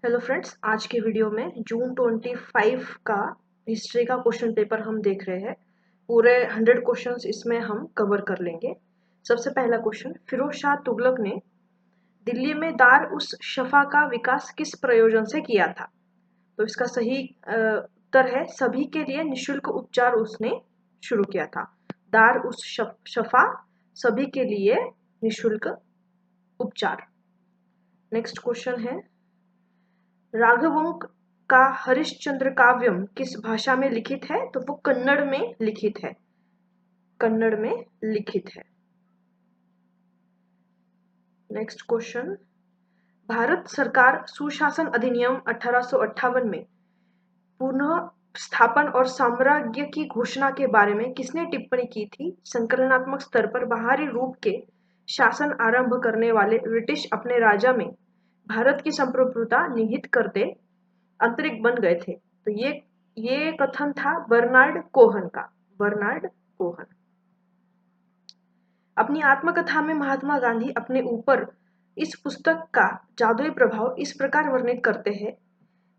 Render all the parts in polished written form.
Hello friends, आज के video में जून 25 का हिस्ट्री का क्वेश्चन पेपर हम देख रहे हैं। पूरे 100 क्वेश्चंस इसमें हम कवर कर लेंगे। सबसे पहला क्वेश्चन, फिरोज शाह तुगलक ने दिल्ली में दार उस शफा का विकास किस प्रयोजन से किया था? तो इसका सही उत्तर है सभी के लिए निशुल्क उपचार उसने शुरू किया था। दार उस शफा, सभी के लिए निशुल्क उपचार। नेक्स्ट क्वेश्चन है, राघवंक का हरिश्चंद्र काव्यम किस भाषा में लिखित है? तो वो कन्नड़ में लिखित है। कन्नड़ में लिखित है। नेक्स्ट क्वेश्चन, भारत सरकार सुशासन अधिनियम 1858 में पुनः स्थापन और साम्राज्य की घोषणा के बारे में किसने टिप्पणी की थी? संकलनात्मक स्तर पर बाहरी रूप के शासन आरंभ करने वाले ब्रिटिश अपने राजा में भारत की संप्रभुता निहित करते आंतरिक बन गए थे। तो ये कथन था बर्नार्ड कोहन का। बर्नार्ड कोहन अपनी आत्मकथा में महात्मा गांधी अपने ऊपर इस पुस्तक का जादुई प्रभाव इस प्रकार वर्णित करते हैं,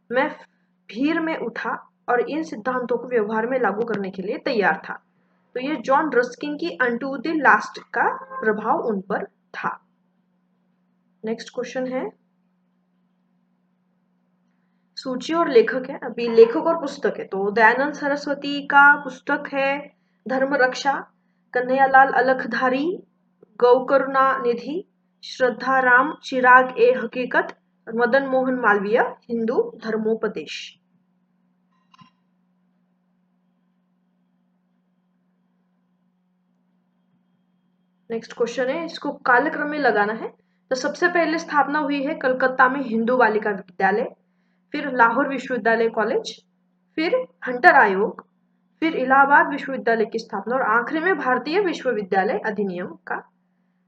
मैं भीड़ में उठा और इन सिद्धांतों को व्यवहार में लागू करने के लिए तैयार था। तो ये जॉन रस्किन की अनटू द लास्ट का प्रभाव उन पर था। नेक्स्ट क्वेश्चन है, सूची और लेखक है। अभी लेखक और पुस्तक है तो दयानंद सरस्वती का पुस्तक है धर्म रक्षा, कन्हैयालाल अलखधारी गौकरुणा निधि, श्रद्धा राम चिराग ए हकीकत, मदन मोहन मालवीय हिंदू धर्मोपदेश। नेक्स्ट क्वेश्चन है, इसको कालक्रम में लगाना है। तो सबसे पहले स्थापना हुई है कलकत्ता में हिंदू बालिका विद्यालय, फिर लाहौर विश्वविद्यालय कॉलेज, फिर हंटर आयोग, फिर इलाहाबाद विश्वविद्यालय की स्थापना और आखिरी में भारतीय विश्वविद्यालय अधिनियम का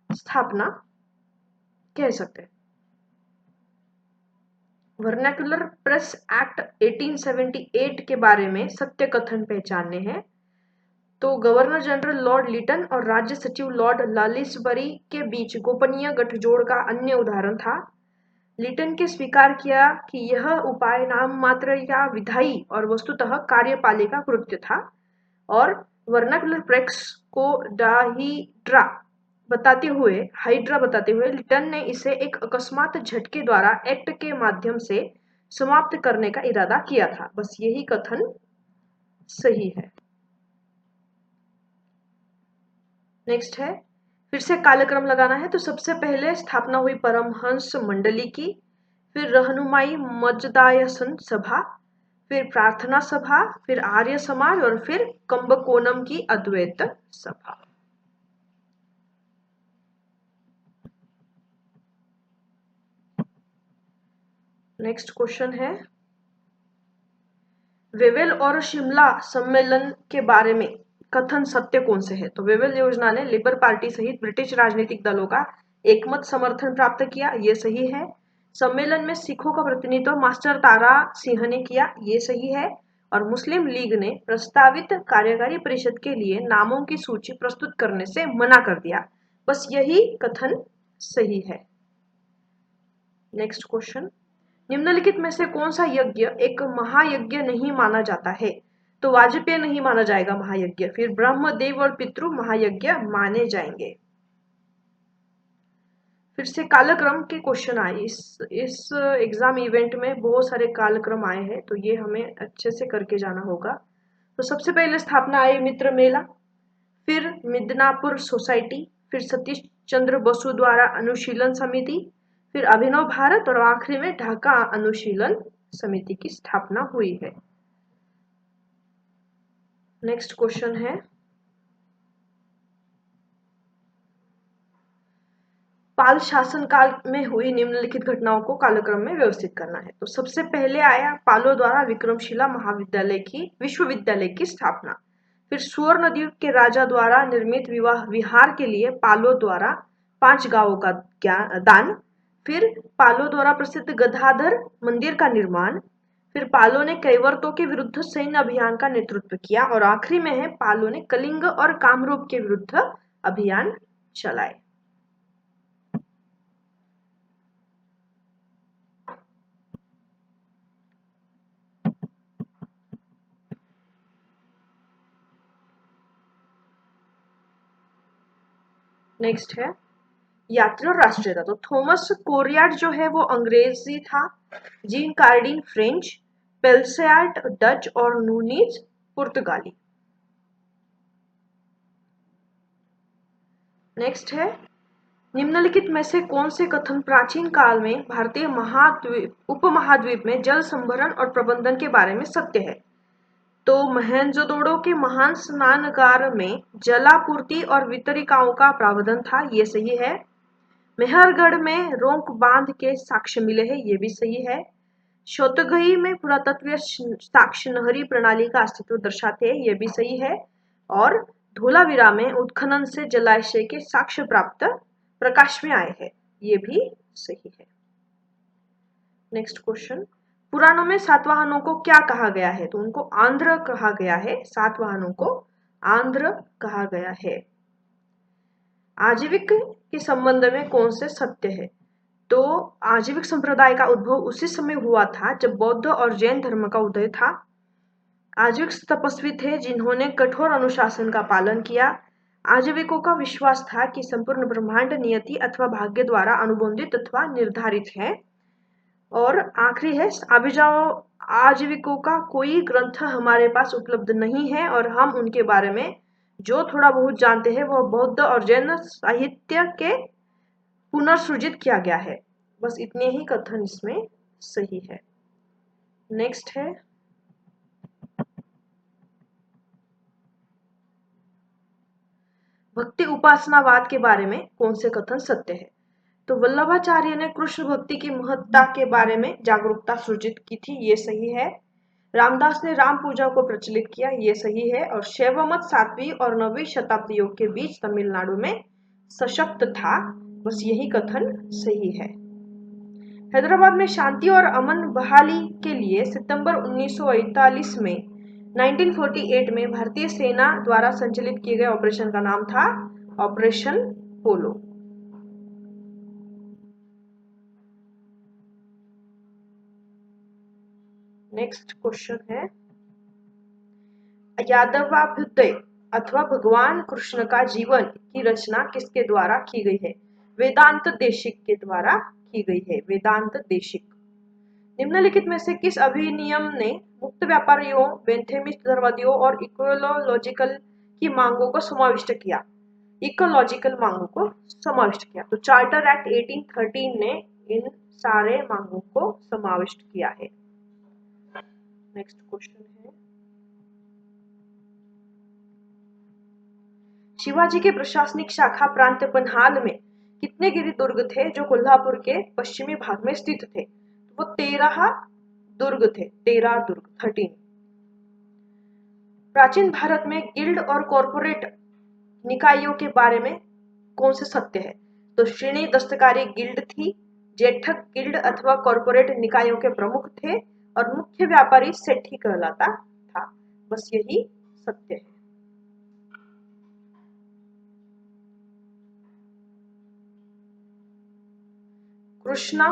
स्थापना कह सकते हैं। वर्नाकुलर प्रेस एक्ट 1878 के बारे में सत्य कथन पहचानने हैं। तो गवर्नर जनरल लॉर्ड लिटन और राज्य सचिव लॉर्ड लालिसबरी के बीच गोपनीय गठजोड़ का अन्य उदाहरण था। लिटन के स्वीकार किया कि यह उपाय नाम मात्र या विधायी और वस्तुतः कार्यपालिका कृत्य था, और वर्नाकुलर प्रेस को हाइड्रा बताते हुए लिटन ने इसे एक अकस्मात झटके द्वारा एक्ट के माध्यम से समाप्त करने का इरादा किया था। बस यही कथन सही है। नेक्स्ट है, फिर से कालक्रम लगाना है। तो सबसे पहले स्थापना हुई परमहंस मंडली की, फिर रहनुमाई मजदायसन सभा, फिर प्रार्थना सभा, फिर आर्य समाज और फिर कंबकोनम की अद्वैत सभा। नेक्स्ट क्वेश्चन है, वेवेल और शिमला सम्मेलन के बारे में कथन सत्य कौन से है? तो वेवेल योजना ने लिबर पार्टी सहित ब्रिटिश राजनीतिक दलों का एकमत समर्थन प्राप्त किया, ये सही है। सम्मेलन में सिखों का प्रतिनिधित्व मास्टर तारा सिंह ने किया, ये सही है। और मुस्लिम लीग ने प्रस्तावित कार्यकारी परिषद के लिए नामों की सूची प्रस्तुत करने से मना कर दिया, बस यही कथन सही है। नेक्स्ट क्वेश्चन, निम्नलिखित में से कौन सा यज्ञ एक महायज्ञ नहीं माना जाता है? तो वाजपेय नहीं माना जाएगा महायज्ञ, फिर ब्रह्म देव और पितृ महायज्ञ माने जाएंगे। फिर से कालक्रम के क्वेश्चन आए इस एग्जाम इवेंट में, बहुत सारे कालक्रम आए हैं तो ये हमें अच्छे से करके जाना होगा। तो सबसे पहले स्थापना आई मित्र मेला, फिर मिदनापुर सोसाइटी, फिर सतीश चंद्र बसु द्वारा अनुशीलन समिति, फिर अभिनव भारत और आखिरी में ढाका अनुशीलन समिति की स्थापना हुई है। नेक्स्ट क्वेश्चन है, पाल शासन काल में हुई निम्नलिखित घटनाओं को कालक्रम में व्यवस्थित करना है। तो सबसे पहले आया पालों द्वारा विक्रमशिला विश्वविद्यालय की स्थापना, फिर सुवर्ण द्वीप के राजा द्वारा निर्मित विहार के लिए पालों द्वारा 5 गांवों का दान, फिर पालों द्वारा प्रसिद्ध गदाधर मंदिर का निर्माण, फिर पालों ने कैवर्तों के विरुद्ध सैन्य अभियान का नेतृत्व किया और आखिरी में है पालों ने कलिंग और कामरूप के विरुद्ध अभियान चलाए। नेक्स्ट है यात्री और राष्ट्रीयता। तो थॉमस कोरियाट जो है वो अंग्रेजी था, जीन कार्डिन फ्रेंच, पेल्सेआर्ट डच और नूनीज पुर्तगाली। नेक्स्ट है निम्नलिखित में से कौन से कथन प्राचीन काल में भारतीय महाद्वीप उपमहाद्वीप में जल संभरण और प्रबंधन के बारे में सत्य है। तो मोहेंजोदड़ो के महान स्नानागार में जलापूर्ति और वितरिकाओं का प्रावधान था, ये सही है। मेहरगढ़ में रोंक बांध के साक्ष्य मिले हैं, ये भी सही है। शोतगई में पुरातत्वीय साक्ष्य नहरी प्रणाली का अस्तित्व दर्शाते हैं, ये भी सही है। और धोलावीरा में उत्खनन से जलाशय के साक्ष्य प्राप्त प्रकाश में आए हैं, ये भी सही है। नेक्स्ट क्वेश्चन, पुराणों में सातवाहनों को क्या कहा गया है? तो उनको आंध्र कहा गया है, सातवाहनों को आंध्र कहा गया है। आजीविक के संबंध में कौन से सत्य है? तो आजीविक संप्रदाय का उद्भव उसी समय हुआ था जब बौद्ध और जैन धर्म का उदय था। आजीविक तपस्वी थे जिन्होंने कठोर अनुशासन का पालन किया। आजीविकों का विश्वास था कि संपूर्ण ब्रह्मांड नियति अथवा भाग्य द्वारा अनुबंधित अथवा निर्धारित है। और आखिरी है आजीविकों का कोई ग्रंथ हमारे पास उपलब्ध नहीं है और हम उनके बारे में जो थोड़ा बहुत जानते हैं वह बौद्ध और जैन साहित्य के पुनर्सृजित किया गया है। बस इतने ही कथन इसमें सही है। नेक्स्ट है भक्ति उपासनावाद के बारे में कौन से कथन सत्य है? तो वल्लभाचार्य ने कृष्ण भक्ति की महत्ता के बारे में जागरूकता सृजित की थी, ये सही है। रामदास ने राम पूजा को प्रचलित किया, ये सही है। और शैव मत 7वीं और 9वीं शताब्दियों के बीच तमिलनाडु में सशक्त था, बस यही कथन सही है। हैदराबाद में शांति और अमन बहाली के लिए सितंबर 1948 में 1948 में भारतीय सेना द्वारा संचालित किए गए ऑपरेशन का नाम था ऑपरेशन पोलो। नेक्स्ट क्वेश्चन है यादवाभ्युदय अथवा भगवान कृष्ण का जीवन की रचना किसके द्वारा की गई है? वेदांत देशिक के द्वारा की गई है, वेदांत देशिक। निम्नलिखित में से किस अधिनियम ने मुक्त व्यापारियों, वेंथेमिस्टवादियों और इकोलॉजिकल की मांगों को समाविष्ट किया? इकोलॉजिकल मांगों को समाविष्ट किया। तो चार्टर एक्ट 1813 ने इन सारे मांगों को समाविष्ट किया है। नेक्स्ट क्वेश्चन है शिवाजी के प्रशासनिक शाखा प्रांत पन्हाल में कितने गिरि दुर्ग थे जो कोल्हापुर के पश्चिमी भाग में स्थित थे? वो 13 दुर्ग थे, 13 दुर्ग, 13। प्राचीन भारत में गिल्ड और कॉर्पोरेट निकायों के बारे में कौन से सत्य है? तो श्रेणी दस्तकारी गिल्ड थी, जेठक गिल्ड अथवा कॉर्पोरेट निकायों के प्रमुख थे और मुख्य व्यापारी सेठी कहलाता था, बस यही सत्य है। कृष्णा,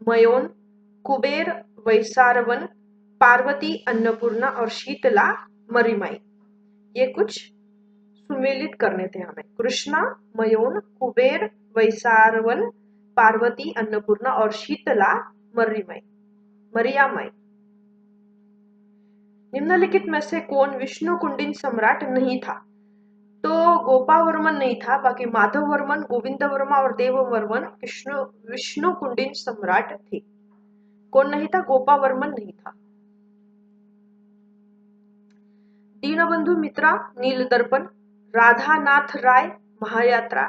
मयोन, कुबेर, वैसारवन, पार्वती, अन्नपूर्णा और शीतला मरिमाई, ये कुछ सुमेलित करने थे हमें। कृष्णा, मयोन, कुबेर, वैसारवन, पार्वती, अन्नपूर्णा और शीतला मरियामाई। निम्नलिखित में से कौन विष्णु कुंडिन सम्राट नहीं था? तो गोपावर्मन नहीं था, बाकी माधव वर्मन, गोविंद वर्मा और देव वर्मन विष्णु कुंडिन सम्राट थे। कौन नहीं था? गोपावर्मन नहीं था। दीनबंधु मित्रा नीलदर्पण, राधानाथ राय महायात्रा,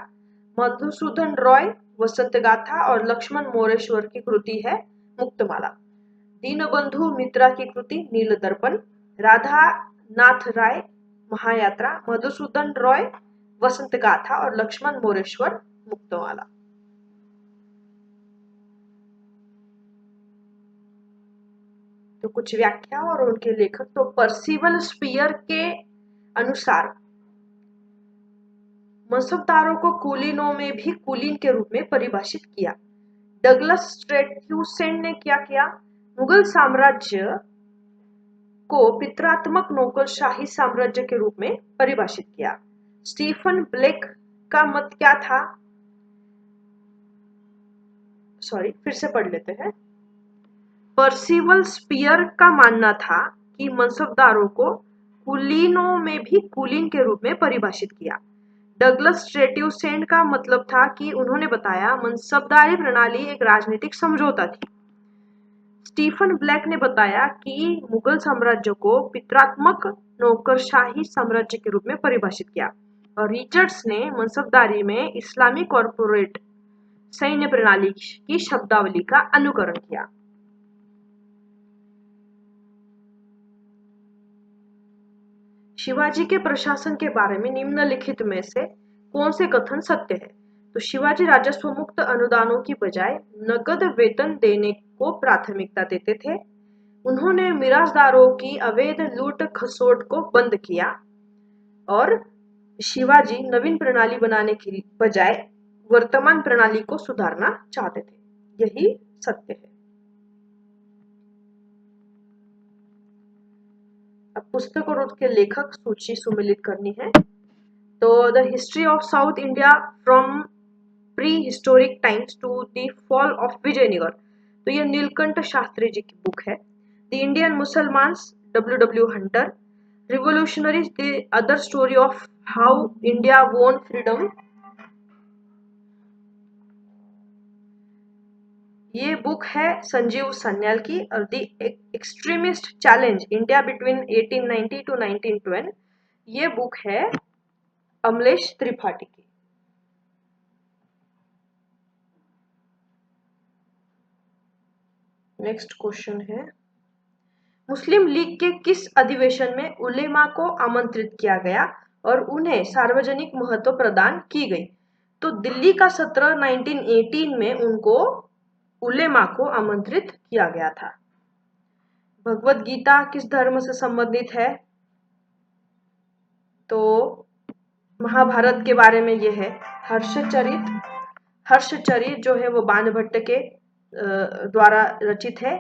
मधुसूदन रॉय वसंत गाथा और लक्ष्मण मोरेश्वर की कृति है मुक्तमाला। दीनबंधु मित्रा की कृति नीलदर्पण, राधानाथ राय महायात्रा, मधुसूदन रॉय वसंत गाथा और लक्ष्मण मोरेश्वर मुक्तमाला। तो कुछ व्याख्या और उनके लेखक। तो पर्सिवल स्पीयर के अनुसार मनसबदारों को कुलीनों में भी कुलीन के रूप में परिभाषित किया। डगलस स्ट्रेथ्यूसेन ने क्या किया? मुगल साम्राज्य को पितरात्मक नौकरशाही साम्राज्य के रूप में परिभाषित किया। स्टीफन ब्लेक का मत क्या था? सॉरी, फिर से पढ़ लेते हैं। पर्सिवल स्पियर का मानना था कि मनसबदारों को कुलीनों में भी कुलीन के रूप में परिभाषित किया। डगलस स्ट्रेट्यूसेंट का मतलब था कि उन्होंने बताया मनसबदारी प्रणाली एक राजनीतिक समझौता थी। स्टीफन ब्लैक ने बताया कि मुगल साम्राज्य को पितरात्मक नौकरशाही साम्राज्य के रूप में परिभाषित किया, और रिचर्ड्स ने मनसबदारी में इस्लामी कॉर्पोरेट सैन्य प्रणाली की शब्दावली का अनुकरण किया। शिवाजी के प्रशासन के बारे में निम्नलिखित में से कौन से कथन सत्य है? तो शिवाजी राजस्व मुक्त अनुदानों की बजाय नकद वेतन देने को प्राथमिकता देते थे। उन्होंने मिराजदारों की अवैध लूट खसोट को बंद किया, और शिवाजी नवीन प्रणाली बनाने की बजाय वर्तमान प्रणाली को सुधारना चाहते थे। यही सत्य है। अब पुस्तक और उसके लेखक सूची सुमेलित करनी है। तो the history of South India from pre historic times to the fall of Vijayanagar, तो ये नीलकंठ शास्त्री जी की बुक है। The Indian Musalmans, W Hunter, revolutionaries, the other story of how India won freedom, ये बुक है संजीव सन्याल की। और the extremist challenge India between 1890 to 1912, ये बुक है अमलेश त्रिपाठी की। नेक्स्ट क्वेश्चन है, मुस्लिम लीग के किस अधिवेशन में उलेमा को आमंत्रित किया गया और उन्हें सार्वजनिक महत्व प्रदान की गई? तो दिल्ली का सत्र 1918 में उनको उलेमा को आमंत्रित किया गया था। भगवत गीता किस धर्म से संबंधित है? तो महाभारत के बारे में ये है। हर्षचरित जो है वो बाणभट्ट के द्वारा रचित है।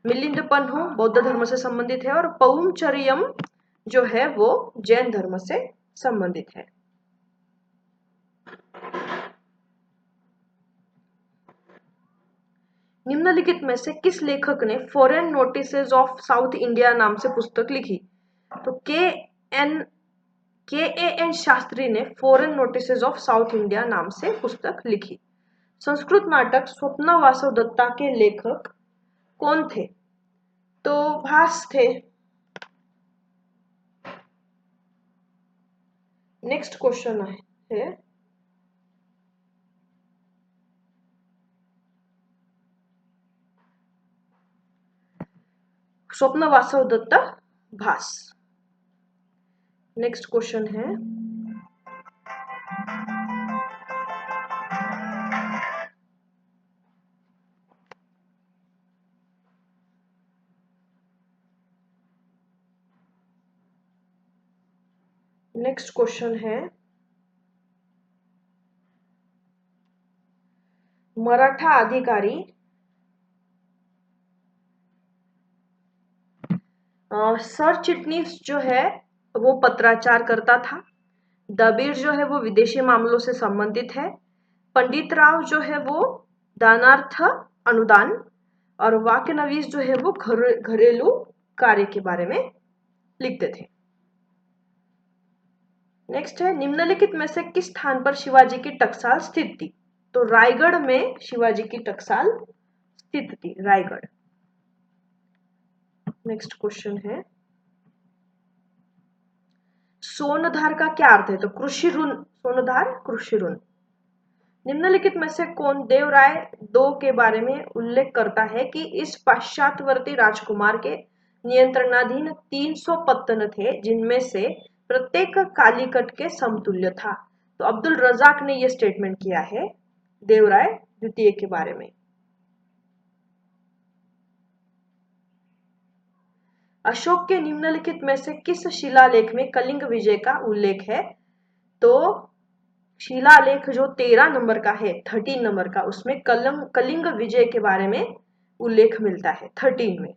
मिलिंद पन्हु बौद्ध धर्म से संबंधित है, और पौमचरियम जो है वो जैन धर्म से संबंधित है। निम्नलिखित में से किस लेखक ने foreign notices of South India नाम से पुस्तक लिखी? तो के ए एन शास्त्री ने foreign notices of South India नाम से पुस्तक लिखी। संस्कृत नाटक स्वप्न वासव दत्ता के लेखक कौन थे? तो भास थे। नेक्स्ट क्वेश्चन है, स्वप्न वासव दत्ता भास। नेक्स्ट क्वेश्चन है, नेक्स्ट क्वेश्चन है, मराठा अधिकारी सर चिटनीस जो है वो पत्राचार करता था। दबीर जो है वो विदेशी मामलों से संबंधित है। पंडित राव जो है वो दानार्थ अनुदान, और वाक्यनवीस जो है वो घरेलू कार्य के बारे में लिखते थे। नेक्स्ट है, निम्नलिखित में से किस स्थान पर शिवाजी की टकसाल स्थित थी? तो रायगढ़ में शिवाजी की टकसाल स्थित थी, रायगढ़। नेक्स्ट क्वेश्चन है, सोनधार का क्या अर्थ है? तो कृषि ऋण, सोनधार कृषि ऋण। निम्नलिखित में से कौन देवराय दो के बारे में उल्लेख करता है कि इस पाश्चात्यवर्ती राजकुमार के नियंत्रणाधीन 300 पत्तन थे, जिनमें से प्रत्येक कालीकट के समतुल्य था? तो अब्दुल रजाक ने यह स्टेटमेंट किया है देवराय द्वितीय के बारे में। अशोक के निम्नलिखित में से किस शिलालेख में कलिंग विजय का उल्लेख है? तो शिलालेख जो 13 नंबर का है, 13 नंबर का, उसमें कलिंग विजय के बारे में उल्लेख मिलता है 13 में।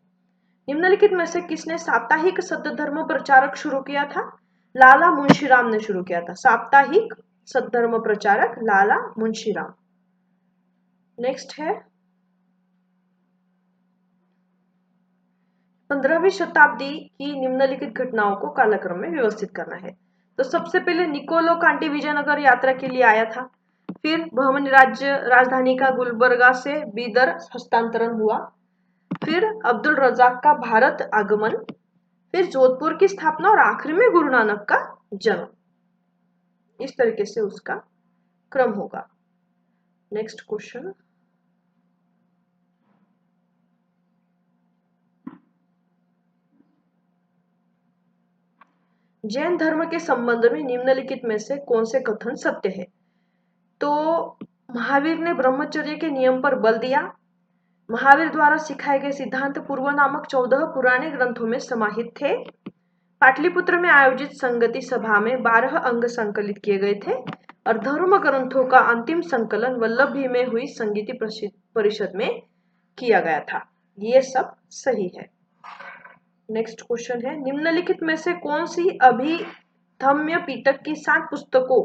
निम्नलिखित में से किसने साप्ताहिक सत्य धर्म प्रचारक शुरू किया था? लाला मुंशीराम ने शुरू किया था साप्ताहिक सद्धर्म प्रचारक लाला मुंशीराम। नेक्स्ट है 15वीं शताब्दी की निम्नलिखित घटनाओं को कालक्रम में व्यवस्थित करना है। तो सबसे पहले निकोलो कांटी विजयनगर यात्रा के लिए आया था। फिर बहमनी राज्य राजधानी का गुलबर्गा से बीदर हस्तांतरण हुआ। फिर अब्दुल रजाक का भारत आगमन, फिर जोधपुर की स्थापना और आखिरी में गुरु नानक का जन्म। इस तरीके से उसका क्रम होगा। नेक्स्ट क्वेश्चन, जैन धर्म के संबंध में निम्नलिखित में से कौन से कथन सत्य है? तो महावीर ने ब्रह्मचर्य के नियम पर बल दिया। महावीर द्वारा सिखाए गए सिद्धांत पूर्व नामक 14 पुराने ग्रंथों में समाहित थे। पाटलिपुत्र में आयोजित संगति सभा में 12 अंग संकलित किए गए थे और धर्म ग्रंथों का अंतिम संकलन वल्लभी में हुई संगीति परिषद में किया गया था। ये सब सही है। नेक्स्ट क्वेश्चन है, निम्नलिखित में से कौन सी अभिधम्य पिटक की 7 पुस्तकों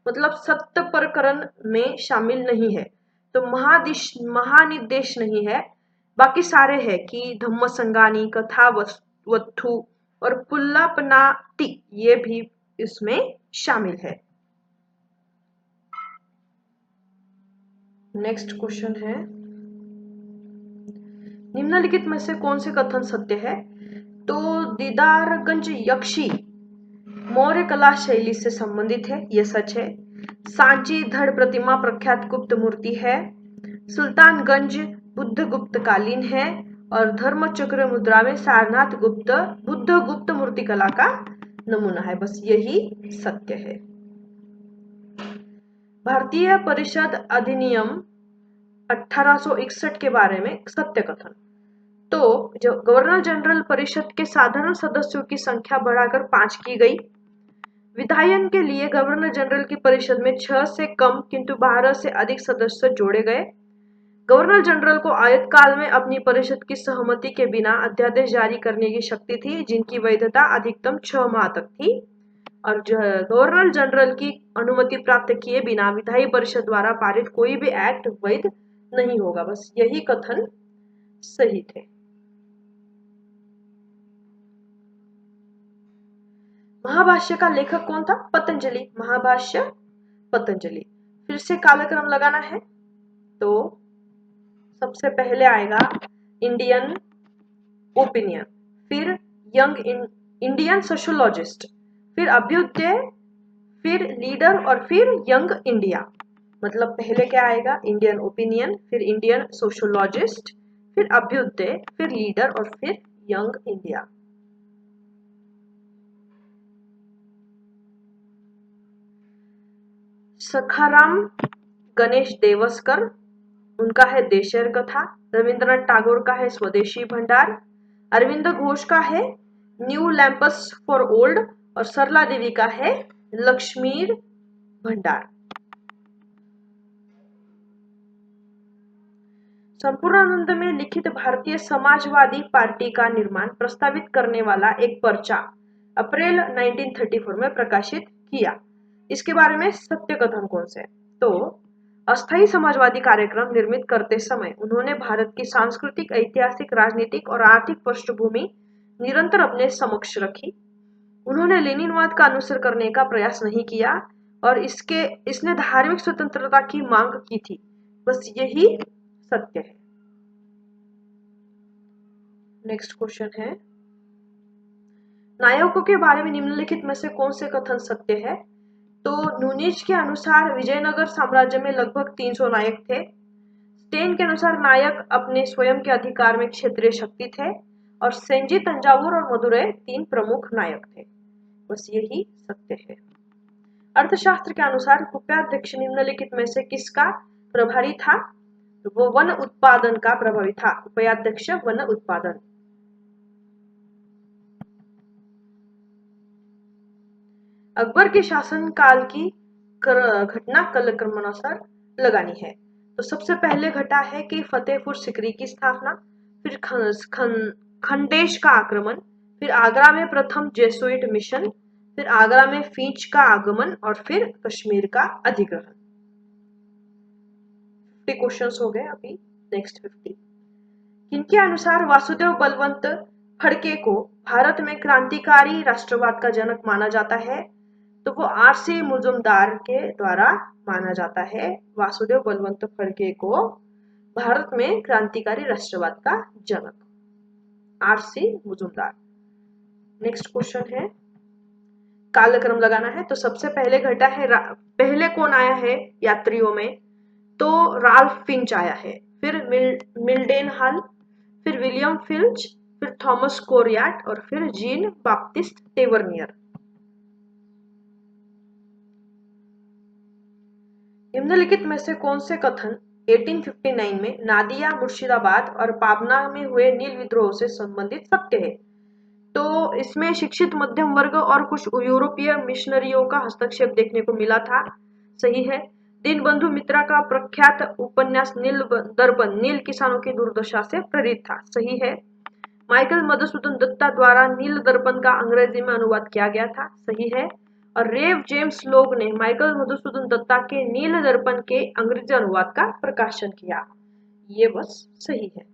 मतलब सप्त प्रकरण में शामिल नहीं है? तो महानिदेश नहीं है, बाकी सारे हैं कि धम्म संगानी, कथा वत्थु और पुल्लापनाति, ये भी इसमें शामिल है। नेक्स्ट क्वेश्चन है, निम्नलिखित में से कौन से कथन सत्य है? तो दीदारगंज यक्षी मौर्य कला शैली से संबंधित है, यह सच है। सांची धड़ प्रतिमा प्रख्यात गुप्त मूर्ति है। सुल्तानगंज बुद्ध गुप्त कालीन है और धर्मचक्र मुद्रा में सारनाथ बुद्ध गुप्त मूर्ति कला का नमूना है। बस यही सत्य है। भारतीय परिषद अधिनियम 1861 के बारे में सत्य कथन। तो जो गवर्नर जनरल परिषद के साधारण सदस्यों की संख्या बढ़ाकर 5 की गई। विधायन के लिए गवर्नर जनरल की परिषद में 6 से कम किंतु 12 से अधिक सदस्य जोड़े गए। गवर्नर जनरल को आयतकाल में अपनी परिषद की सहमति के बिना अध्यादेश जारी करने की शक्ति थी, जिनकी वैधता अधिकतम 6 माह तक थी और गवर्नर जनरल की अनुमति प्राप्त किए बिना विधायी परिषद द्वारा पारित कोई भी एक्ट वैध नहीं होगा। बस यही कथन सही थे। महाभाष्य का लेखक कौन था? पतंजलि। महाभाष्य पतंजलि। फिर से कालक्रम लगाना है तो सबसे पहले आएगा इंडियन ओपिनियन, फिर यंग इंडियन सोशियोलॉजिस्ट, फिर अभ्युदय, फिर लीडर और फिर यंग इंडिया। मतलब पहले क्या आएगा? इंडियन ओपिनियन, फिर इंडियन सोशियोलॉजिस्ट, फिर अभ्युदय, फिर लीडर और फिर यंग इंडिया। सखाराम गणेश देवस्कर, उनका है देशर कथा। रविंद्रनाथ टैगोर का है स्वदेशी भंडार। अरविंद घोष का है न्यू लैंप्स फॉर ओल्ड और सरला देवी का है लक्ष्मीर भंडार। संपूर्णानंद में लिखित भारतीय समाजवादी पार्टी का निर्माण प्रस्तावित करने वाला एक पर्चा अप्रैल 1934 में प्रकाशित किया। इसके बारे में सत्य कथन कौन से? तो अस्थायी समाजवादी कार्यक्रम निर्मित करते समय उन्होंने भारत की सांस्कृतिक, ऐतिहासिक, राजनीतिक और आर्थिक पृष्ठभूमि निरंतर अपने समक्ष रखी। उन्होंने लेनिनवाद का अनुसरण करने का प्रयास नहीं किया और इसने धार्मिक स्वतंत्रता की मांग की थी। बस यही सत्य है। नेक्स्ट क्वेश्चन है, नायकों के बारे में निम्नलिखित में से कौन से कथन सत्य है? तो नूनिज के अनुसार विजयनगर साम्राज्य में लगभग 300 नायक थे। स्टेन के अनुसार नायक अपने स्वयं के अधिकार में क्षेत्रीय शक्ति थे और सेंजी, तंजावुर और मदुरै 3 प्रमुख नायक थे। बस यही सत्य है। अर्थशास्त्र के अनुसार उपाध्यक्ष निम्नलिखित में से किसका प्रभारी था? तो वो वन उत्पादन का प्रभावी था। उपाध्यक्ष वन उत्पादन। अकबर के शासन काल की घटना कालक्रमानुसार लगानी है। तो सबसे पहले घटा है कि फतेहपुर सिकरी की स्थापना, फिर खंडेश का आक्रमण, फिर आगरा में प्रथम जेसुइट मिशन, फिर आगरा में फिंच का आगमन और फिर कश्मीर का अधिग्रहण। 50 क्वेश्चंस हो गए अभी। नेक्स्ट 50। किनके अनुसार वासुदेव बलवंत फड़के को भारत में क्रांतिकारी राष्ट्रवाद का जनक माना जाता है? तो वो आर.सी. मुजुमदार के द्वारा माना जाता है। वासुदेव बलवंत फड़के को भारत में क्रांतिकारी राष्ट्रवाद का जनक आर.सी. मुजुमदार। नेक्स्ट क्वेश्चन है, कालक्रम लगाना है। तो सबसे पहले घटा है, पहले कौन आया है यात्रियों में? तो राल्फ फिंच आया है। फिर मिल्डेन हल, फिर विलियम फिंच, फिर थॉमस कोरियाट और फिर जीन बाप्टिस्ट टेवरनियर। निम्नलिखित में से कौन से कथन 1859 में नादिया मुर्शिदाबाद और पाबना में हुए नील विद्रोह से संबंधित सत्य है? तो इसमें शिक्षित मध्यम वर्ग और कुछ यूरोपीय मिशनरियों का हस्तक्षेप देखने को मिला था। सही है। दीनबंधु मित्रा का प्रख्यात उपन्यास नील दर्पण नील किसानों की दुर्दशा से प्रेरित था। सही है। माइकल मधुसूदन दत्ता द्वारा नील दर्पण का अंग्रेजी में अनुवाद किया गया था। सही है। और रेव जेम्स लोग ने माइकल मधुसूदन दत्ता के नील दर्पण के अंग्रेजी अनुवाद का प्रकाशन किया। ये बस सही है।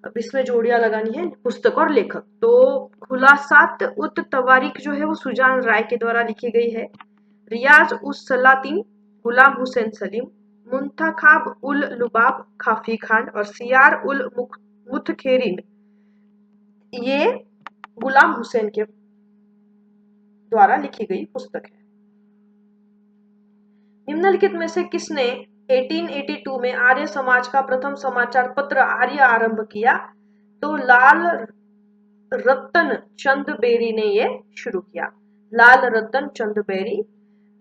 अब इसमें जोड़ियां लगानी है, पुस्तक और लेखक। तो खुलासात उत तवारीख जो है वो सुजान राय के द्वारा लिखी गई है। रियाज उस सलातीन गुलाम हुसैन सलीम, मुंतखाब उल लुबाब खाफी खान और सियार उल मुतखेरिन, ये गुलाम हुसैन के द्वारा लिखी गई पुस्तक है। निम्नलिखित में से किसने 1882 में आर्य समाज का प्रथम समाचार पत्र आर्य आरंभ किया? तो लाल रतन चंद बेरी ने ये शुरू किया। लाल रतन चंद बेरी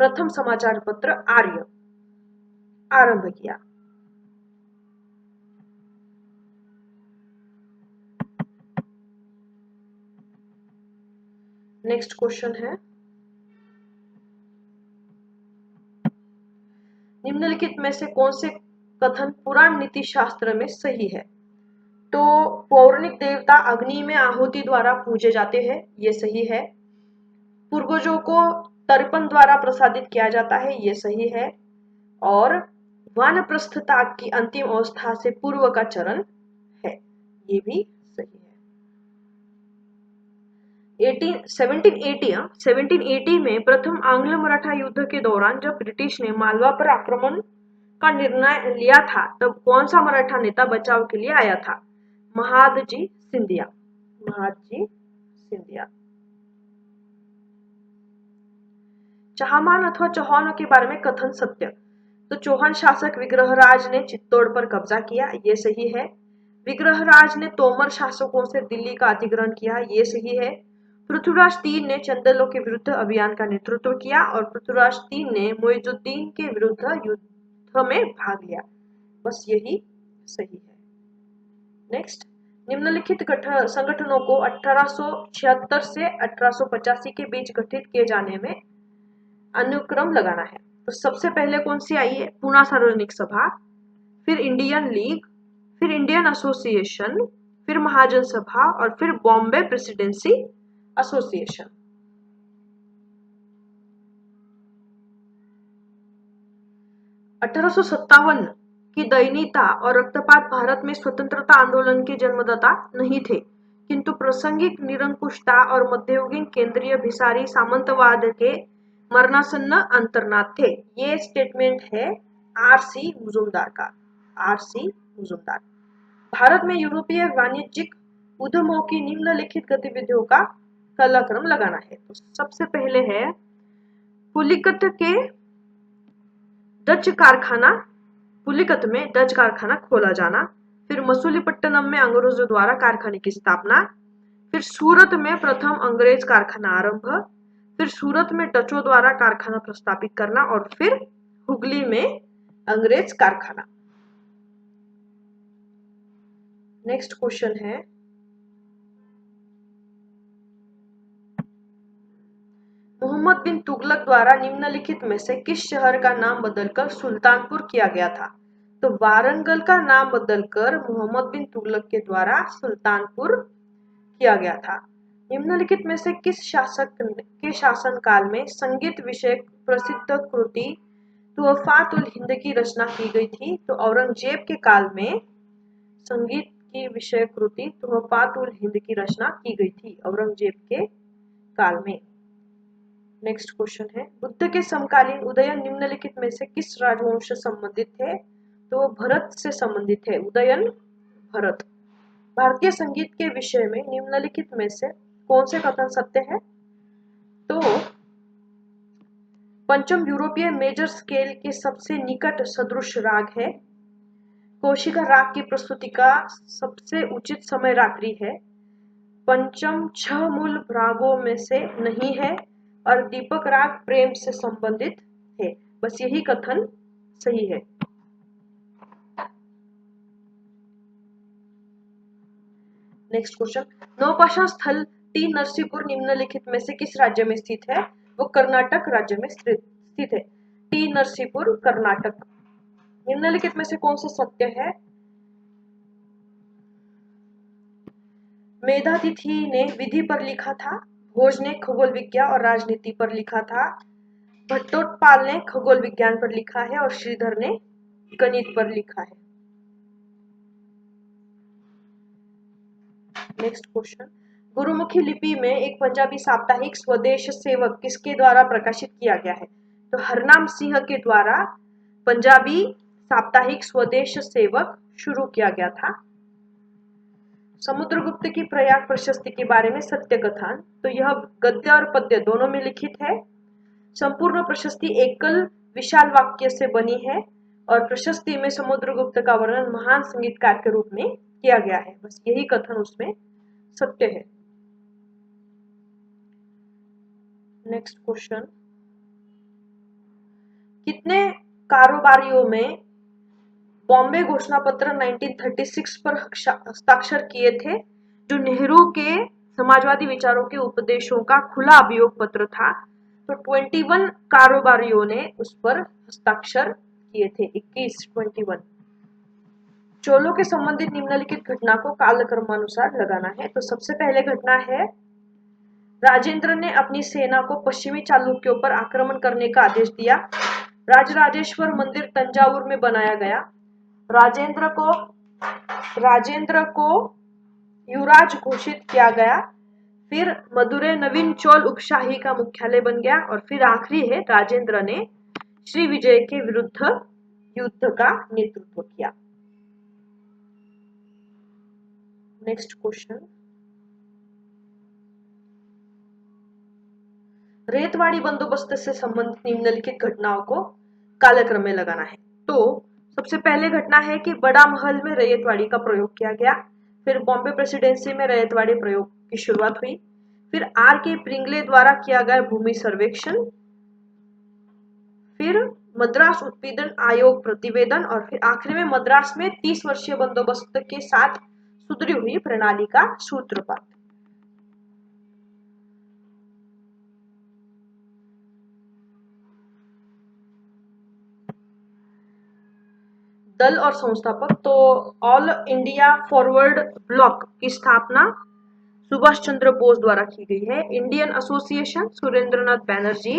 प्रथम समाचार पत्र आर्य आरंभ किया। नेक्स्ट क्वेश्चन है, निम्नलिखित में से कौन से कथन पुराण नीति शास्त्र में सही है? तो पौराणिक देवता अग्नि में आहुति द्वारा पूजे जाते हैं, ये सही है। पूर्वजों को तर्पण द्वारा प्रसादित किया जाता है, ये सही है। और वानप्रस्थता की अंतिम अवस्था से पूर्व का चरण है, ये भी सही है। 1780 में प्रथम आंग्ल मराठा युद्ध के दौरान जब ब्रिटिश ने मालवा पर आक्रमण का निर्णय लिया था, तब कौन सा मराठा नेता बचाव के लिए आया था? महादजी सिंधिया। महादजी सिंधिया। चहामान अथवा चौहानों के बारे में कथन सत्य। तो चौहान शासक विग्रहराज ने चित्तौड़ पर कब्जा किया, ये सही है। विग्रहराज ने तोमर शासकों से दिल्ली का अधिग्रहण किया, ये सही है। पृथ्वीराज तीन ने चंदेलों के विरुद्ध अभियान का नेतृत्व किया और पृथ्वीराज तीन ने मुइजुद्दीन के विरुद्ध युद्ध में भाग लिया, बस यही सही है। नेक्स्ट, निम्नलिखित संगठनों को 1876 से 1885 के बीच गठित किए जाने में अनुक्रम लगाना है। तो सबसे पहले कौन सी आई है? पूना सार्वजनिक सभा, फिर इंडियन लीग, फिर इंडियन एसोसिएशन, फिर महाजन सभा और फिर बॉम्बे प्रेसिडेंसी एसोसिएशन। अठारह की दयनीयता और रक्तपात भारत में स्वतंत्रता आंदोलन के जन्मदाता नहीं थे, किंतु प्रासंगिक निरंकुशता और मध्ययुगीन केंद्रीय भिसारी सामंतवाद के मरणासन्न अंतर्नाद थे। ये स्टेटमेंट है आर.सी. मुजुमदार का। आर.सी. मुजुमदार। भारत में यूरोपीय वाणिज्यिक उद्यमों की निम्नलिखित गतिविधियों का कालक्रम लगाना है। तो सबसे पहले है पुलिकत के डच कारखाना, पुलिकत में डच कारखाना खोला जाना, फिर मसूलीपट्टनम में अंग्रेजों द्वारा कारखाने की स्थापना, फिर सूरत में प्रथम अंग्रेज कारखाना आरंभ, फिर सूरत में डचों द्वारा कारखाना प्रस्थापित करना और फिर हुगली में अंग्रेज कारखाना। नेक्स्ट क्वेश्चन है, मोहम्मद बिन तुगलक द्वारा निम्नलिखित में से किस शहर का नाम बदलकर सुल्तानपुर किया गया था? तो वारंगल का नाम बदलकर मोहम्मद बिन तुगलक के द्वारा सुल्तानपुर किया गया था। निम्नलिखित में से किस शासक के शासनकाल में संगीत विषयक प्रसिद्ध कृति तुहफात उल हिंद की रचना की गई थी? तो औरंगजेब के काल में संगीत की विषय कृति तुहफात उल हिंद की रचना की गई थी, औरंगजेब के काल में। नेक्स्ट क्वेश्चन है, बुद्ध के समकालीन उदयन निम्नलिखित में से किस राजवंश से संबंधित थे? तो वो भरत से संबंधित है, उदयन भरत। भारतीय संगीत के विषय में निम्नलिखित में से कौन से कथन सत्य है? तो पंचम यूरोपीय मेजर स्केल के सबसे निकट सदृश राग है। कोशिका राग की प्रस्तुति का सबसे उचित समय रात्रि है। पंचम 6 मूल रागों में से नहीं है और दीपक राग प्रेम से संबंधित है। बस यही कथन सही है। नेक्स्ट क्वेश्चन, नौपाषाण स्थल टी नरसीपुर निम्नलिखित में से किस राज्य में स्थित है? वो कर्नाटक राज्य में स्थित है। टी नरसीपुर कर्नाटक। निम्नलिखित में से कौन सा सत्य है? मेधातिथि ने विधि पर लिखा था, भोज ने खगोल विज्ञान और राजनीति पर लिखा था, भट्टोत्पाल ने खगोल विज्ञान पर लिखा है और श्रीधर ने गणित पर लिखा है। नेक्स्ट क्वेश्चन, गुरुमुखी लिपि में एक पंजाबी साप्ताहिक स्वदेश सेवक किसके द्वारा प्रकाशित किया गया है? तो हरनाम सिंह के द्वारा पंजाबी साप्ताहिक स्वदेश सेवक शुरू किया गया था। समुद्रगुप्त की प्रयाग प्रशस्ति के बारे में सत्य कथन, तो यह गद्य और पद्य दोनों में लिखित है। संपूर्ण प्रशस्ति एकल विशाल वाक्य से बनी है और प्रशस्ति में समुद्रगुप्त का वर्णन महान संगीतकार के रूप में किया गया है। बस यही कथन उसमें सत्य है। नेक्स्ट क्वेश्चन, कितने कारोबारियों में बॉम्बे घोषणा पत्र 1936 पर हस्ताक्षर किए थे, जो नेहरू के समाजवादी विचारों के उपदेशों का खुला अभियोग पत्र था? तो 21 कारोबारियों ने उस पर हस्ताक्षर किए थे। 21 चोलों के संबंधित निम्नलिखित घटना को कालक्रमानुसार लगाना है। तो सबसे पहले घटना है, राजेंद्र ने अपनी सेना को पश्चिमी चालुक्यों पर आक्रमण करने का आदेश दिया। राजराजेश्वर मंदिर तंजावुर में बनाया गया। राजेंद्र को युवराज घोषित किया गया। फिर मदुरै नवीन चोल उपशाही का मुख्यालय बन गया और फिर आखिरी है, राजेंद्र ने श्री विजय के विरुद्ध युद्ध का नेतृत्व किया। नेक्स्ट क्वेश्चन, रेतवाड़ी बंदोबस्त से संबंधित निम्नलिखित घटनाओं को कालक्रम में लगाना है। तो सबसे पहले घटना है कि बड़ा महल में रैयतवाड़ी का प्रयोग किया गया। फिर बॉम्बे प्रेसिडेंसी में रैयतवाड़ी प्रयोग की शुरुआत हुई। फिर आर के प्रिंगले द्वारा किया गया भूमि सर्वेक्षण। फिर मद्रास उत्पीड़न आयोग प्रतिवेदन और फिर आखिरी में मद्रास में 30 वर्षीय बंदोबस्त के साथ सुधरी हुई प्रणाली का सूत्रपात। दल और संस्थापक, तो ऑल इंडिया फॉरवर्ड ब्लॉक की स्थापना सुभाष चंद्र बोस द्वारा की गई है। Indian association Surendranath Banerjee,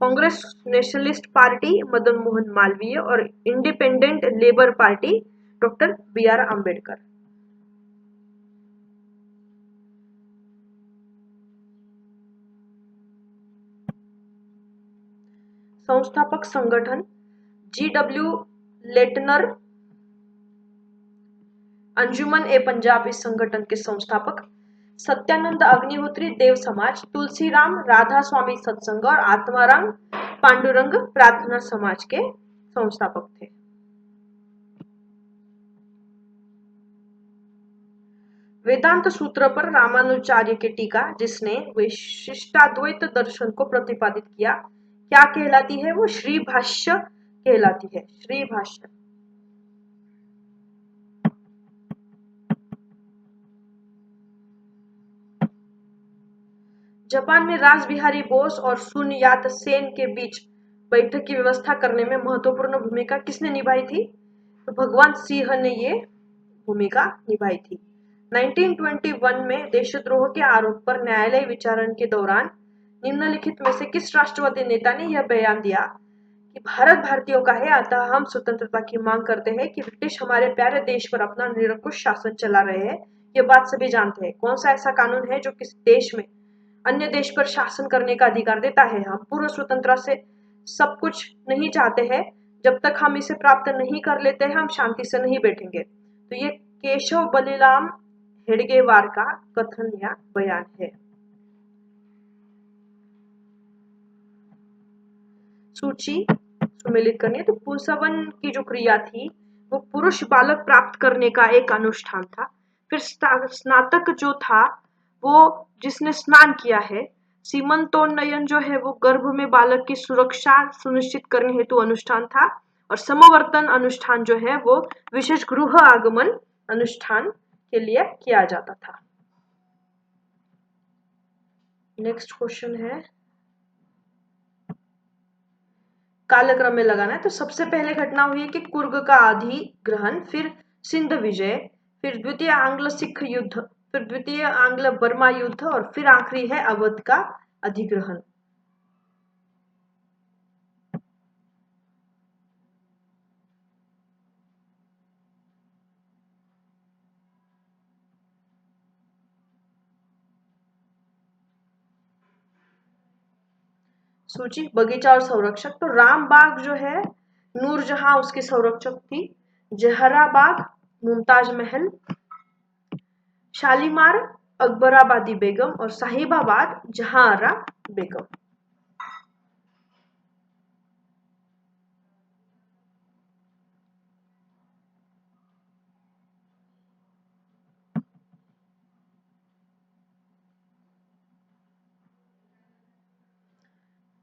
Congress nationalist party Madan Mohan Malviya और independent labour party doctor B R Ambedkar. संस्थापक संगठन GW लेटनर, अंजुमन ए पंजाब इस संगठन के संस्थापक। सत्यानंद अग्निहोत्री देव समाज, तुलसीराम राधा स्वामी सत्संग और आत्माराम पांडुरंग प्रार्थना समाज के संस्थापक थे। वेदांत सूत्र पर रामानुजाचार्य की टीका, जिसने विशिष्टाद्वैत दर्शन को प्रतिपादित किया, क्या कहलाती है? वो श्री भाष्य कहलाती है। श्री भाष्य। जापान में रास बिहारी बोस और सुन यात सेन के बीच बैठक की व्यवस्था करने में महत्वपूर्ण भूमिका किसने निभाई थी? तो भगवान सिंह ने ये भूमिका निभाई थी। 1921 में देशद्रोह के आरोप पर न्यायालय विचारण के दौरान निम्नलिखित में से किस राष्ट्रवादी नेता ने यह बयान दिया कि भारत भारतीयों का है, अतः हम स्वतंत्रता की मांग करते हैं कि ब्रिटिश हमारे प्यारे देश पर अपना निरंकुश शासन चला रहे हैं। ये बात सभी जानते हैं। कौन सा ऐसा कानून है जो किसी देश में अन्य देश पर शासन करने का अधिकार देता है? हम पूर्व स्वतंत्रता से सब कुछ नहीं चाहते हैं। जब तक हम इसे प्राप्त नहीं कर लेते हैं, हम शांति से नहीं बैठेंगे। तो ये केशव बलिराम हेडगेवार का कथन या बयान है। सूची सुमेलित करनी है। तो पुंसवन की जो क्रिया थी वो पुरुष बालक प्राप्त करने का एक अनुष्ठान था। फिर स्नातक जो था वो जिसने स्नान किया है। सीमंतोन्नयन जो है वो गर्भ में बालक की सुरक्षा सुनिश्चित करने हेतु अनुष्ठान था। और समवर्तन अनुष्ठान जो है वो विशेष गृह आगमन अनुष्ठान के लिए किया जाता था। नेक्स्ट क्वेश्चन है, कालक्रम में लगाना है। तो सबसे पहले घटना हुई कि कुर्ग का अधिग्रहण, फिर सिंध विजय, फिर द्वितीय आंग्ल सिख युद्ध, फिर द्वितीय आंग्ल बर्मा युद्ध और फिर आखिरी है अवध का अधिग्रहण। सूची बगीचा और संरक्षक। तो रामबाग जो है नूरजहां उसकी संरक्षक थी। जहराबाग मुमताज महल, शालीमार अकबराबादी बेगम और साहिबाबाद जहांआरा बेगम।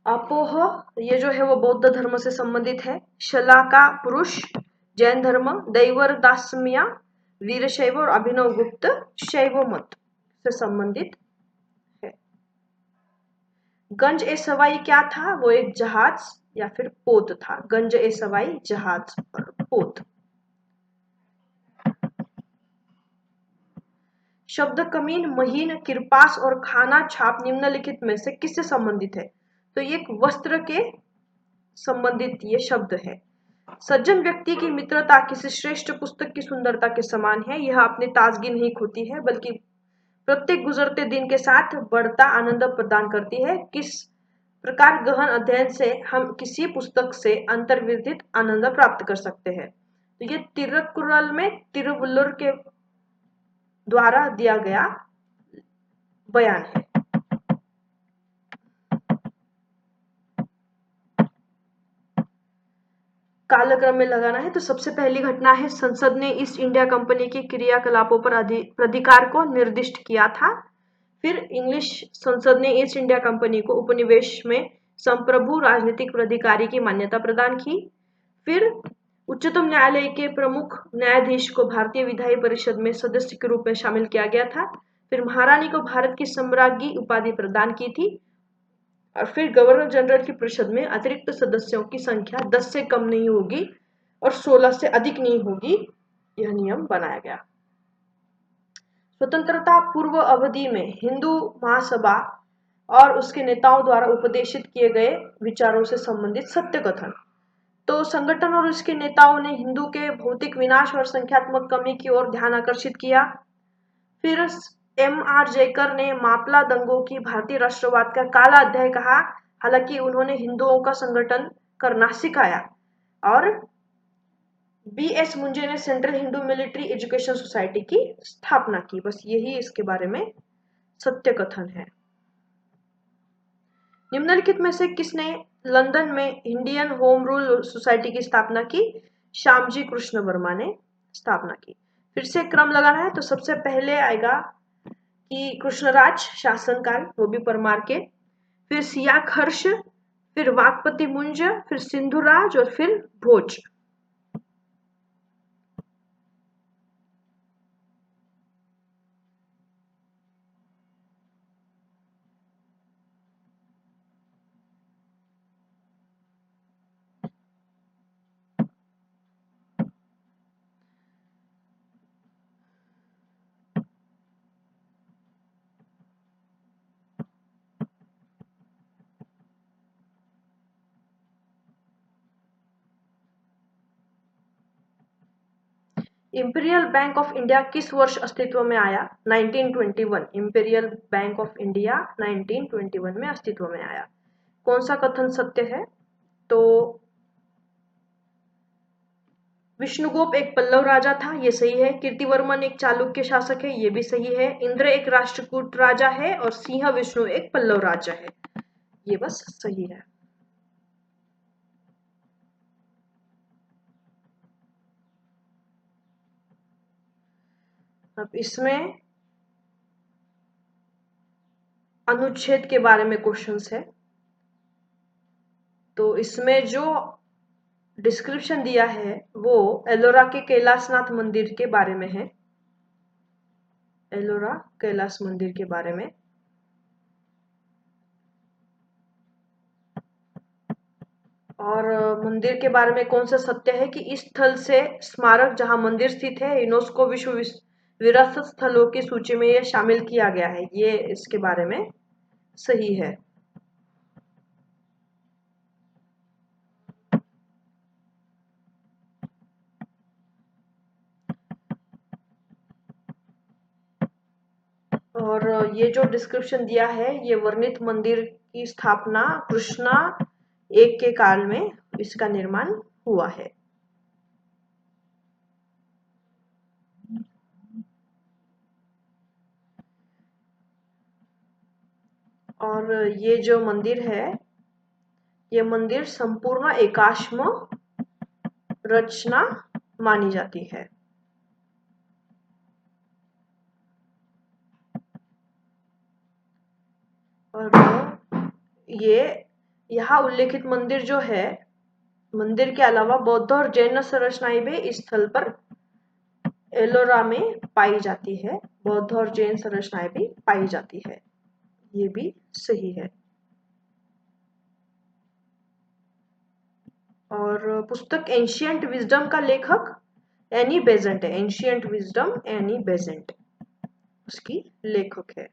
अपोह ये जो है वो बौद्ध धर्म से संबंधित है। शलाका पुरुष जैन धर्म, दैवर दासमिया वीरशैव और अभिनव गुप्त शैव मत से संबंधित है। गंज ए सवाई क्या था? वो एक जहाज या फिर पोत था। गंज ए सवाई जहाज और पोत। शब्द कमीन, महीन, किरपास और खाना छाप निम्नलिखित में से किससे संबंधित है? तो ये एक वस्त्र के संबंधित ये शब्द है। सज्जन व्यक्ति की मित्रता किसी श्रेष्ठ पुस्तक की सुंदरता के समान है। यह अपनी ताजगी नहीं खोती है बल्कि प्रत्येक गुजरते दिन के साथ बढ़ता आनंद प्रदान करती है। किस प्रकार गहन अध्ययन से हम किसी पुस्तक से अंतर्विदित आनंद प्राप्त कर सकते हैं? तो ये तिरुकुरल में तिरुवल्लुर के द्वारा दिया गया बयान है। कालक्रम में लगाना है। तो सबसे पहली घटना है, संसद ने ईस्ट इंडिया कंपनी के क्रियाकलापों पर प्राधिकार को निर्दिष्ट किया था। फिर इंग्लिश संसद ने ईस्ट इंडिया कंपनी को उपनिवेश में संप्रभु राजनीतिक प्राधिकारी की मान्यता प्रदान की। फिर उच्चतम न्यायालय के प्रमुख न्यायाधीश को भारतीय विधायी परिषद में सदस्य के रूप में शामिल किया गया था। फिर महारानी को भारत की सम्राज्ञी उपाधि प्रदान की थी। और फिर गवर्नर जनरल की परिषद में अतिरिक्त सदस्यों की संख्या 10 से कम नहीं होगी और 16 से अधिक नहीं होगी, यह नियम बनाया गया। स्वतंत्रता पूर्व अवधि में हिंदू महासभा और उसके नेताओं द्वारा उपदेशित किए गए विचारों से संबंधित सत्य कथन। तो संगठन और उसके नेताओं ने हिंदू के भौतिक विनाश और संख्यात्मक कमी की ओर ध्यान आकर्षित किया। फिर M.R. जयकर ने मापला दंगों की भारतीय राष्ट्रवाद का काला अध्याय कहा। हालांकि उन्होंने हिंदुओं का संगठन करना सिखाया। और B.S. मुंजे ने central Hindu military education society की स्थापना की। बस यही इसके बारे में सत्य कथन है। निम्नलिखित में से किसने लंदन में इंडियन होम रूल सोसाइटी की स्थापना की? श्यामजी कृष्ण वर्मा ने स्थापना की। फिर से क्रम लगाना है। तो सबसे पहले आएगा कि कृष्णराज शासनकाल, वो भी परमार के। फिर सियाक हर्ष, फिर वाकपति मुंज, फिर सिंधुराज और फिर भोज। इंपीरियल बैंक ऑफ इंडिया किस वर्ष अस्तित्व में आया? 1921। इंपीरियल बैंक ऑफ इंडिया 1921 में अस्तित्व में आया। कौन सा कथन सत्य है? तो विष्णुगुप्त एक पल्लव राजा था, ये सही है। कीर्तिवर्मन एक चालुक्य शासक है, ये भी सही है। इंद्र एक राष्ट्रकूट राजा है और सिंह विष्णु एक पल्लव राजा है, ये बस सही है। अब इसमें अनुच्छेद के बारे में क्वेश्चंस है। तो इसमें जो डिस्क्रिप्शन दिया है वो एलोरा के कैलाशनाथ मंदिर के बारे में है। एलोरा कैलाश मंदिर के बारे में। और मंदिर के बारे में कौन सा सत्य है कि इस स्थल से स्मारक जहां मंदिर स्थित है यूनेस्को विश्व विरासत स्थलों की सूची में यह शामिल किया गया है, ये इसके बारे में सही है। और ये जो डिस्क्रिप्शन दिया है ये वर्णित मंदिर की स्थापना कृष्णा एक के काल में इसका निर्माण हुआ है। और ये जो मंदिर है ये मंदिर संपूर्ण एकाश्म रचना मानी जाती है। और ये यहाँ उल्लेखित मंदिर जो है, मंदिर के अलावा बौद्ध और जैन संरचनाएं भी इस स्थल पर एलोरा में पाई जाती है। बौद्ध और जैन संरचनाएं भी पाई जाती है, ये भी सही है। और पुस्तक एंशियंट विजडम का लेखक एनी बेजेंट है। एंशियंट विजडम एनी बेजेंट उसकी लेखक है।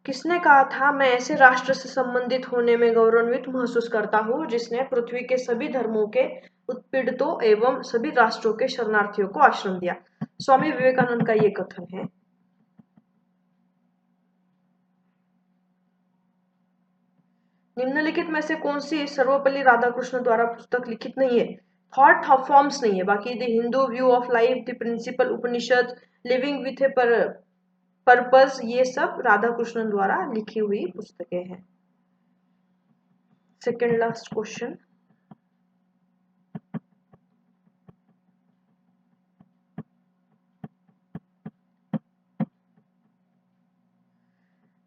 किसने कहा था मैं ऐसे राष्ट्र से संबंधित होने में गौरवान्वित महसूस करता हूँ जिसने पृथ्वी के सभी धर्मों के उत्पीड़ितों एवं सभी राष्ट्रों के शरणार्थियों को आश्रम दिया? स्वामी विवेकानंद का ये कथन है। निम्नलिखित में से कौन सी सर्वपल्ली राधाकृष्ण द्वारा पुस्तक लिखित नहीं है? थॉट फॉर्म्स नहीं है, बाकी the Hindu view of life, the principal Upanishad, living with a purpose, ये सब राधाकृष्णन द्वारा लिखी हुई पुस्तकें हैं। Second last question.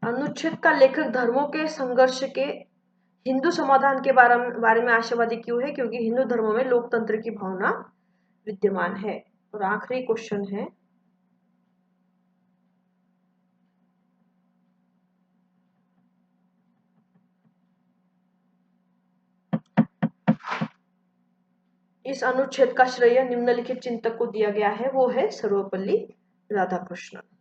अनुच्छेद का लेखक धर्मों के संघर्ष के हिंदू समाधान के बारे में आशावादी क्यों है? क्योंकि हिंदू धर्मों में लोकतंत्र की भावना विद्यमान है। और आखिरी क्वेश्चन है, इस अनुच्छेद का श्रेय निम्नलिखित चिंतक को दिया गया है, वो है सर्वपल्ली राधाकृष्णन।